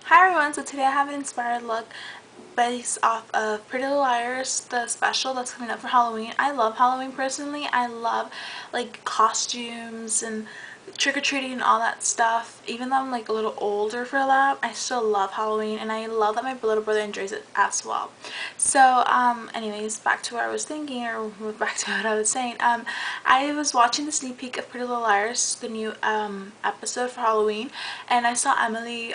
Hi everyone, so today I have an inspired look based off of Pretty Little Liars, the special that's coming up for Halloween. I love Halloween personally. I love like costumes and trick-or-treating and all that stuff. Even though I'm like a little older for that, I still love Halloween and I love that my little brother enjoys it as well. So anyways, back to what I was thinking, or back to what I was saying. I was watching the sneak peek of Pretty Little Liars, the new episode for Halloween, and I saw Emily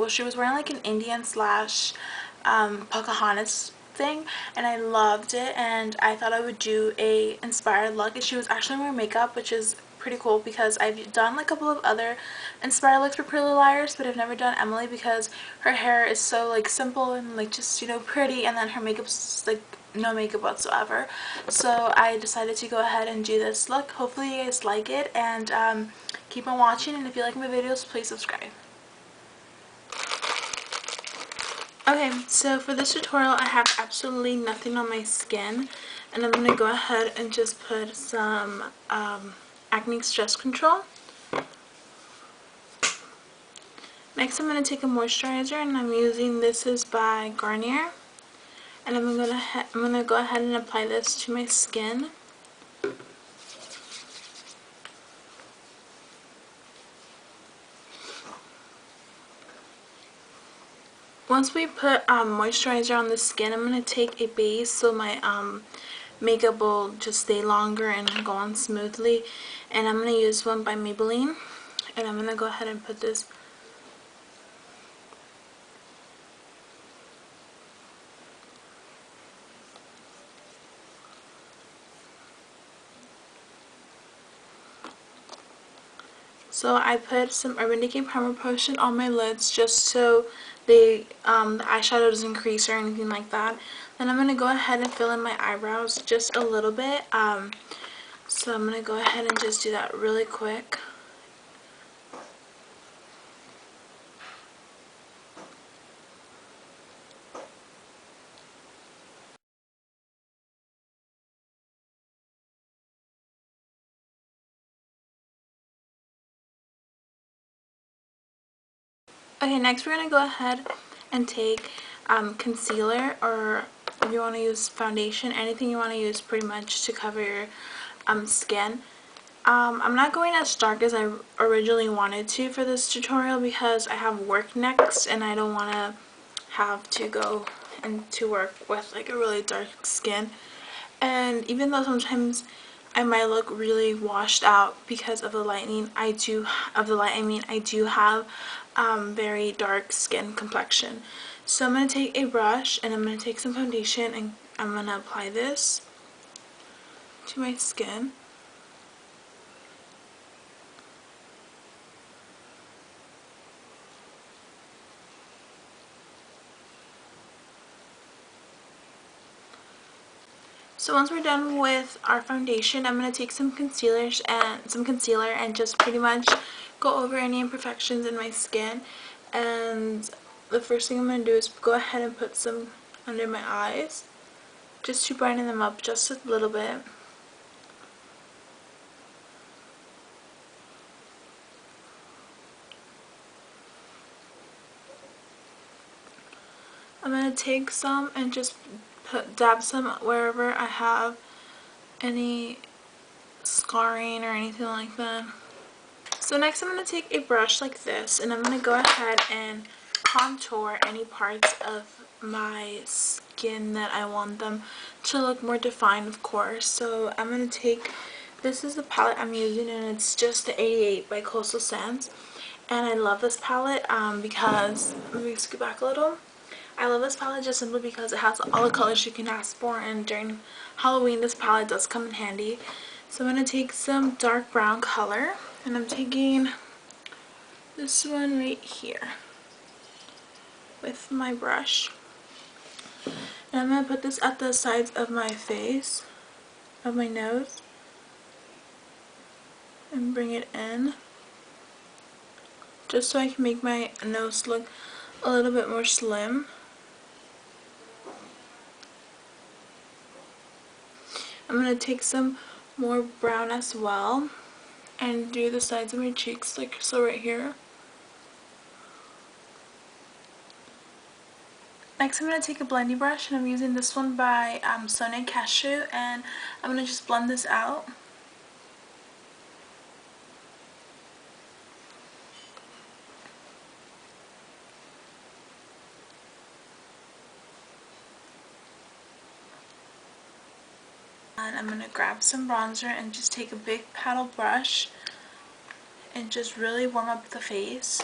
she was wearing like an Indian slash Pocahontas thing, and I loved it, and I thought I would do a inspired look. And she was actually wearing makeup, which is pretty cool because I've done like a couple of other inspired looks for Pretty Little Liars, but I've never done Emily because her hair is so like simple and like just, you know, pretty, and then her makeup's like no makeup whatsoever. So I decided to go ahead and do this look. Hopefully you guys like it, and keep on watching, and if you like my videos, please subscribe. Okay, so for this tutorial I have absolutely nothing on my skin, and I'm going to go ahead and just put some acne stress control. Next I'm going to take a moisturizer, and I'm using, this is by Garnier, and I'm going to go ahead and apply this to my skin. Once we put moisturizer on the skin, I'm going to take a base so my makeup will just stay longer and go on smoothly. And I'm going to use one by Maybelline. And I'm going to go ahead and put this . So I put some Urban Decay Primer Potion on my lids just so the eyeshadow doesn't crease or anything like that. Then I'm going to go ahead and fill in my eyebrows just a little bit. So I'm going to go ahead and just do that really quick. Okay, next we're going to go ahead and take concealer, or if you want to use foundation, anything you want to use pretty much to cover your skin. I'm not going as dark as I originally wanted to for this tutorial because I have work next and I don't want to have to go into work with like a really dark skin. And even though sometimes I might look really washed out because of the lighting, I do have very dark skin complexion. So I'm going to take a brush and I'm going to take some foundation and I'm going to apply this to my skin. So once we're done with our foundation, I'm going to take some concealer and just pretty much go over any imperfections in my skin. And the first thing I'm going to do is go ahead and put some under my eyes, just to brighten them up just a little bit. I'm going to take some and just dab some wherever I have any scarring or anything like that. So next I'm going to take a brush like this and I'm going to go ahead and contour any parts of my skin that I want them to look more defined, of course. So I'm going to take, this is the palette I'm using, and it's just the 88 by Coastal Sands. And I love this palette because, let me scoot back a little. I love this palette just simply because it has all the colors you can ask for, and during Halloween this palette does come in handy. So I'm going to take some dark brown color, and I'm taking this one right here with my brush. And I'm going to put this at the sides of my face, of my nose, and bring it in, just so I can make my nose look a little bit more slim. I'm going to take some more brown as well and do the sides of my cheeks, like so right here. Next I'm going to take a blending brush, and I'm using this one by Sonia Cashew, and I'm going to just blend this out. And I'm going to grab some bronzer and just take a big paddle brush and just really warm up the face.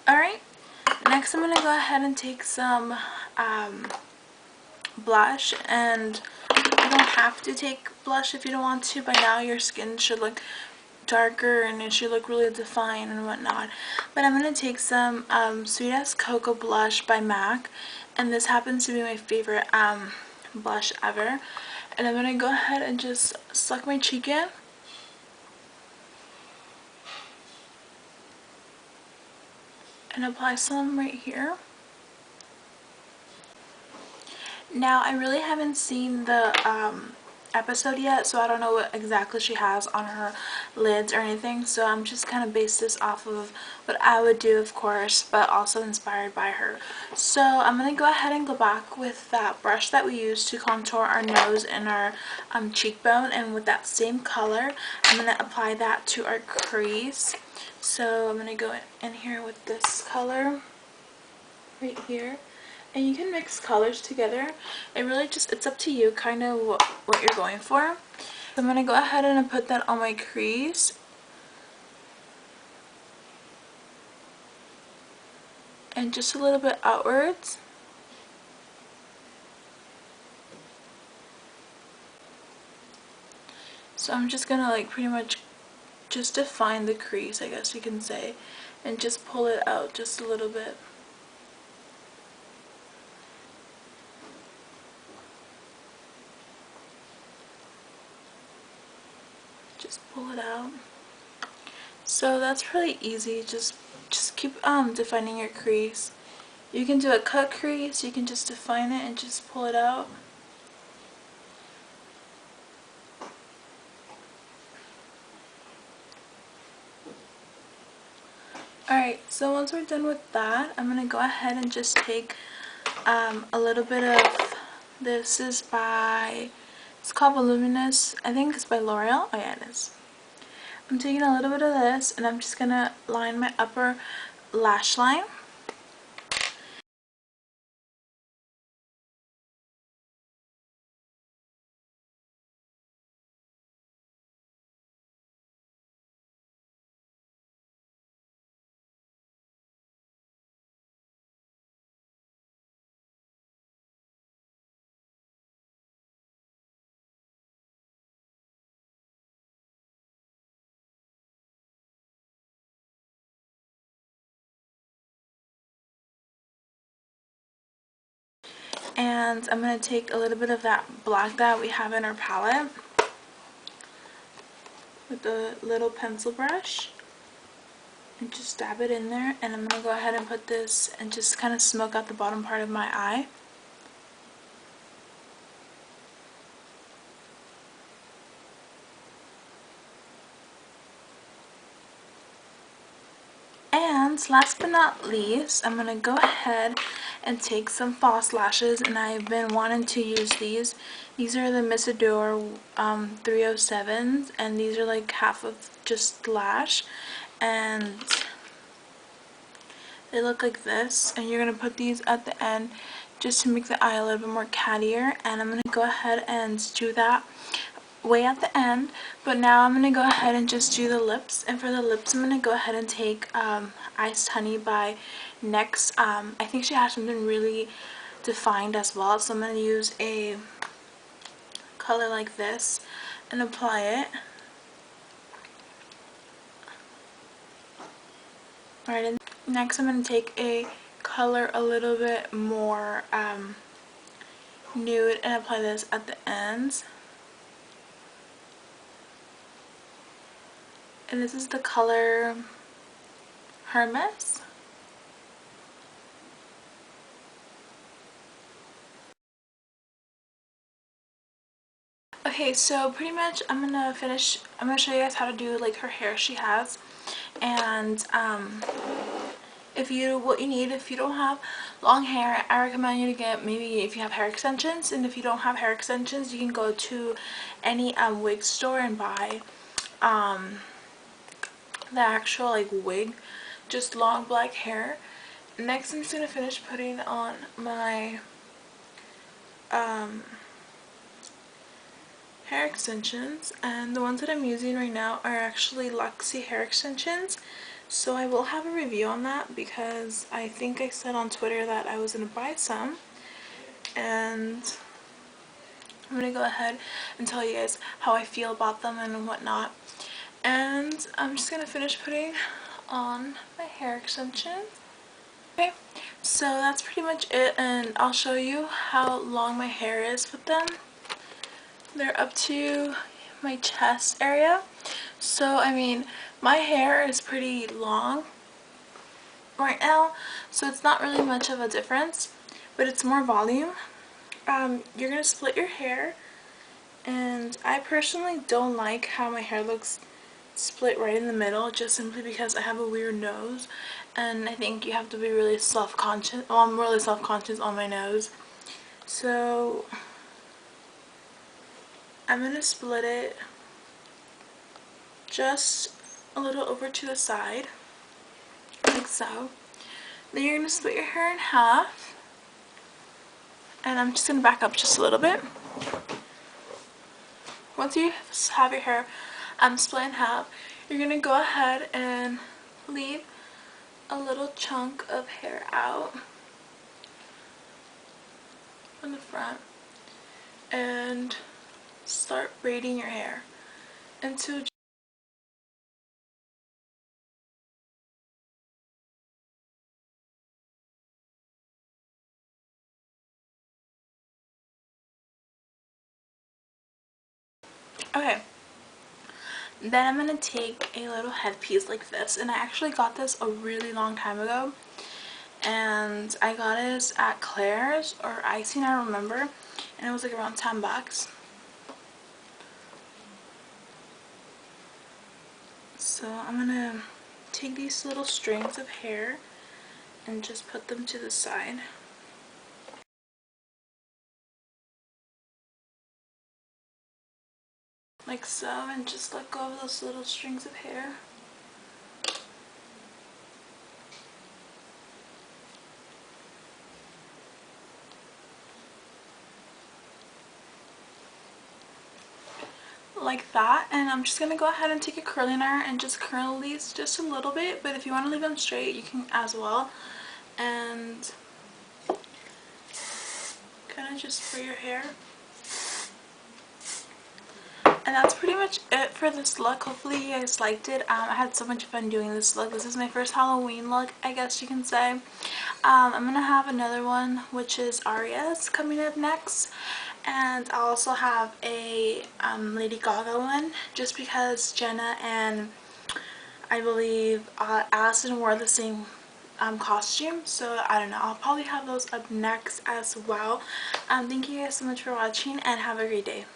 Alright, next I'm going to go ahead and take some blush, and you don't have to take blush if you don't want to. By now your skin should look darker and it should look really defined and whatnot. But I'm going to take some Sweet As Cocoa blush by MAC, and this happens to be my favorite blush ever. And I'm going to go ahead and just suck my cheek in. And apply some right here. Now, I really haven't seen the episode yet, so I don't know what exactly she has on her lids or anything, so I'm just kind of based this off of what I would do, of course, but also inspired by her. So I'm going to go ahead and go back with that brush that we used to contour our nose and our cheekbone, and with that same color, I'm going to apply that to our crease. So I'm going to go in here with this color right here. And you can mix colors together. It really just, it's up to you kind of what you're going for. So I'm going to go ahead and put that on my crease. And just a little bit outwards. So I'm just going to like pretty much just define the crease, I guess you can say. And just pull it out just a little bit. Just pull it out. So that's really easy. Just keep defining your crease. You can do a cut crease, you can just define it and just pull it out. Alright, so once we're done with that, I'm going to go ahead and just take a little bit of, this is by, it's called Voluminous, I think it's by L'Oreal. Oh yeah, it is. I'm taking a little bit of this, and I'm just going to line my upper lash line. And I'm going to take a little bit of that black that we have in our palette with a little pencil brush and just dab it in there, and I'm going to go ahead and put this and just kind of smoke out the bottom part of my eye. And last but not least, I'm going to go ahead and take some false lashes, and I've been wanting to use these. These are the Miss Adore 307s, and these are like half of just lash, and they look like this. And you're going to put these at the end just to make the eye a little bit more cattier, and I'm going to go ahead and do that way at the end. But now I'm going to go ahead and just do the lips, and for the lips I'm going to go ahead and take Iced Honey by NYX. I think she has something really defined as well, so I'm going to use a color like this and apply it. Alright, and next I'm going to take a color a little bit more nude and apply this at the ends. And this is the color Hermes. Okay, so pretty much I'm gonna show you guys how to do like her hair she has. And what you need, if you don't have long hair, I recommend you to get, maybe if you have hair extensions, and if you don't have hair extensions, you can go to any wig store and buy the actual like wig, just long black hair. Next, I'm just gonna finish putting on my hair extensions, and the ones that I'm using right now are actually Luxie hair extensions. So I will have a review on that because I think I said on Twitter that I was gonna buy some, and I'm gonna go ahead and tell you guys how I feel about them and whatnot. And I'm just gonna finish putting on my hair extensions. Okay, so that's pretty much it, and I'll show you how long my hair is with them. They're up to my chest area. So I mean, my hair is pretty long right now, so it's not really much of a difference, but it's more volume. You're gonna split your hair, and I personally don't like how my hair looks split right in the middle, just simply because I have a weird nose, and I think you have to be really self-conscious. Well, I'm really self-conscious on my nose, so I'm gonna split it just a little over to the side, like so. Then you're gonna split your hair in half, and I'm just gonna back up just a little bit. Once you have your hair split in half, you're gonna go ahead and leave a little chunk of hair out from the front and start braiding your hair into. Okay, then I'm gonna take a little headpiece like this, and I actually got this a really long time ago, and I got it at Claire's or Icing, I don't remember, and it was like around 10 bucks. So I'm gonna take these little strings of hair and just put them to the side. Like so, and just let go of those little strings of hair. Like that, and I'm just gonna go ahead and take a curling iron and just curl these just a little bit, but if you want to leave them straight, you can as well. And kind of just for your hair. And that's pretty much it for this look. Hopefully you guys liked it. I had so much fun doing this look. This is my first Halloween look, I guess you can say. I'm gonna have another one, which is Aria's, coming up next. And I also have a Lady Gaga one, just because Jenna and I believe Allison wore the same costume, so I don't know. I'll probably have those up next as well. Thank you guys so much for watching, and have a great day.